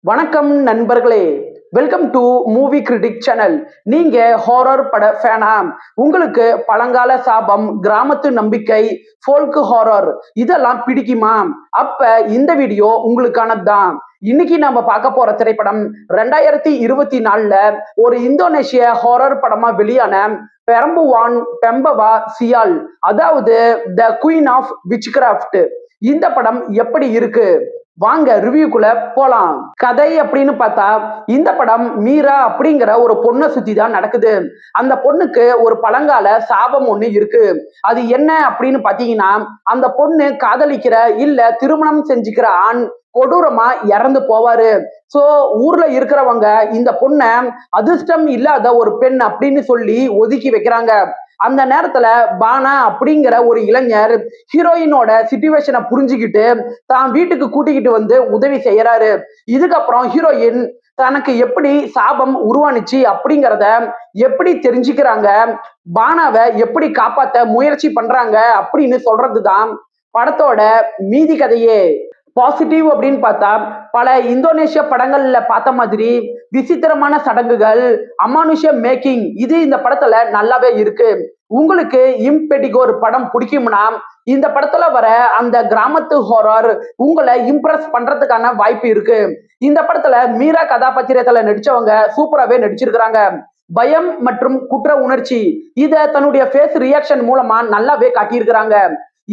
வணக்கம் நண்பர்களே, welcome to movie critic channel. நீங்க ஹாரர் பட ஃபேனா? உங்களுக்கு பழங்கால சாபம், கிராமத்து நம்பிக்கை, ஃபோல்க் ஹாரர் இதெல்லாம் பிடிக்குமா? அப்ப இந்த வீடியோ உங்களுக்கானதுதான். இன்னைக்கு நாம பார்க்க போற திரைப்படம் 2024ல ஒரு இந்தோனேஷிய ஹாரர் படமா வெளியான பெரம்புவான் பெம்பவா சியால், அதாவது த குயின் ஆஃப் விச்கிராஃப்ட். இந்த படம் எப்படி இருக்கு? வாங்க ரிவ்யூக்குள்ள போலாம். கதை அப்படின்னு பார்த்தா இந்த படம் மீரா அப்படிங்கிற ஒரு பொண்ணை சுத்தி தான் நடக்குது. அந்த பொண்ணுக்கு ஒரு பழங்கால சாபம் ஒண்ணு இருக்கு. அது என்ன அப்படின்னு பாத்தீங்கன்னா, அந்த பொண்ணு காதலிக்கிற இல்ல திருமணம் செஞ்சுக்கிற ஆண் கொடூரமா இறந்து போவாரு. சோ ஊர்ல இருக்கிறவங்க இந்த பொண்ண அதிர்ஷ்டம் இல்லாத ஒரு பெண் அப்படின்னு சொல்லி ஒதுக்கி வைக்கிறாங்க. அந்த நேரத்துல பானா அப்படிங்கிற ஒரு இளைஞர் ஹீரோயினோட சிச்சுவேஷனை புரிஞ்சுக்கிட்டு தான் வீட்டுக்கு கூட்டிக்கிட்டு வந்து உதவி செய்யறாரு. இதுக்கப்புறம் ஹீரோயின் தனக்கு எப்படி சாபம் உருவானுச்சு அப்படிங்கிறத எப்படி தெரிஞ்சுக்கிறாங்க, பானாவை எப்படி காப்பாத்த முயற்சி பண்றாங்க அப்படின்னு சொல்றதுதான் படத்தோட மீதி கதையே. பாசிட்டிவ் அப்படின்னு பார்த்தா பல இந்தோனேஷிய படங்கள்ல பார்த்த மாதிரி விசித்திரமான சடங்குகள், அமானுஷ்ய மேக்கிங் இது இந்த படத்துல நல்லாவே இருக்கு. உங்களுக்கு இம்பெடிகோர் படம் பிடிக்கும்னா இந்த படத்துல வர அந்த கிராமத்து ஹாரர் உங்களை இம்ப்ரெஸ் பண்றதுக்கான வாய்ப்பு இருக்கு. இந்த படத்துல மீரா கதாபாத்திரத்துல நடிச்சவங்க சூப்பராகவே நடிச்சிருக்கிறாங்க. பயம் மற்றும் குற்ற உணர்ச்சி இத தன்னுடைய ஃபேஸ் ரியாக்ஷன் மூலமா நல்லாவே காட்டியிருக்கிறாங்க.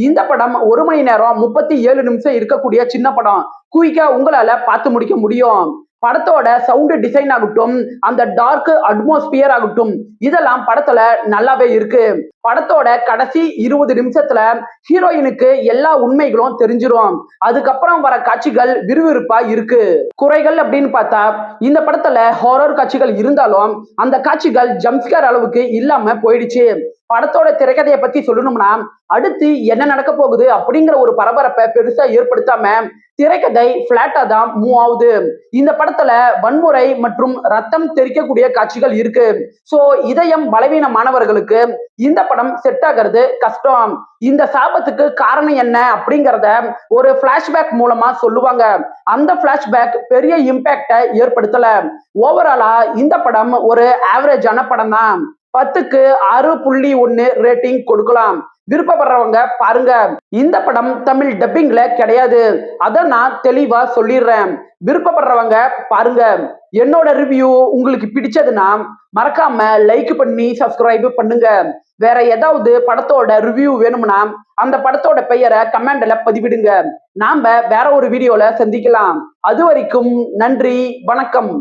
இந்த படம் 1 மணி நேரம் 37 நிமிஷம் இருக்கக்கூடிய சின்ன படம். குயிக்கா உங்களால பார்த்து முடிக்க முடியும். படத்தோட சவுண்ட் டிசைன் ஆகட்டும், அந்த டார்க் அட்மாஸ்பியர் ஆகட்டும், இதெல்லாம் படத்துல நல்லாவே இருக்கு. படத்தோட கடைசி 20 நிமிஷத்துல ஹீரோயினுக்கு எல்லா உண்மைகளும் தெரிஞ்சிரும். அதுக்கப்புறம் வர காட்சிகள் விறுவிறுப்பா இருக்கு. குறைகள் அப்படின்னு பார்த்தா இந்த படத்துல ஹாரர் காட்சிகள் இருந்தாலும் அந்த காட்சிகள் ஜம்ப்ஸ்கேர் அளவுக்கு இல்லாம போயிடுச்சு. படத்தோட திரைக்கதையை பத்தி சொல்லணும்னா, அடுத்து என்ன நடக்க போகுது அப்படிங்கிற ஒரு பரபரப்பை பெருசா ஏற்படுத்தாம திரைக்கதை பிளாட்டா தான் மூவ் ஆகுது. இந்த படத்துல வன்முறை மற்றும் ரத்தம் தெறிக்கக்கூடிய காட்சிகள் இருக்கு. சோ இதயம் பலவீனமானவர்களுக்கு இந்த படம் செட் ஆகிறது கஷ்டம். இந்த சாபத்துக்கு காரணம் என்ன அப்படிங்கிறத ஒரு பிளாஷ்பேக் மூலமா சொல்லுவாங்க. அந்த பிளாஷ்பேக் பெரிய இம்பாக்டை ஏற்படுத்தல. ஓவராலா இந்த படம் ஒரு ஆவரேஜான படம் தான். 10க்கு 6.1 ரேட்டிங் கொடுக்கலாம். விருப்பப்படுறவங்க பாருங்க. இந்த படம் தமிழ் டப்பிங்ல கிடையாது, அத நான் தெளிவா சொல்லிடுறேன். விருப்பப்படுறவங்க பாருங்க. என்னோட ரிவ்யூ உங்களுக்கு பிடிச்சதுன்னா மறக்காம லைக் பண்ணி சப்ஸ்கிரைப் பண்ணுங்க. வேற ஏதாவது படத்தோட ரிவ்யூ வேணும்னா அந்த படத்தோட பெயரை கமெண்ட்ல பதிவிடுங்க. நாம வேற ஒரு வீடியோல சந்திக்கலாம். அது வரைக்கும் நன்றி, வணக்கம்.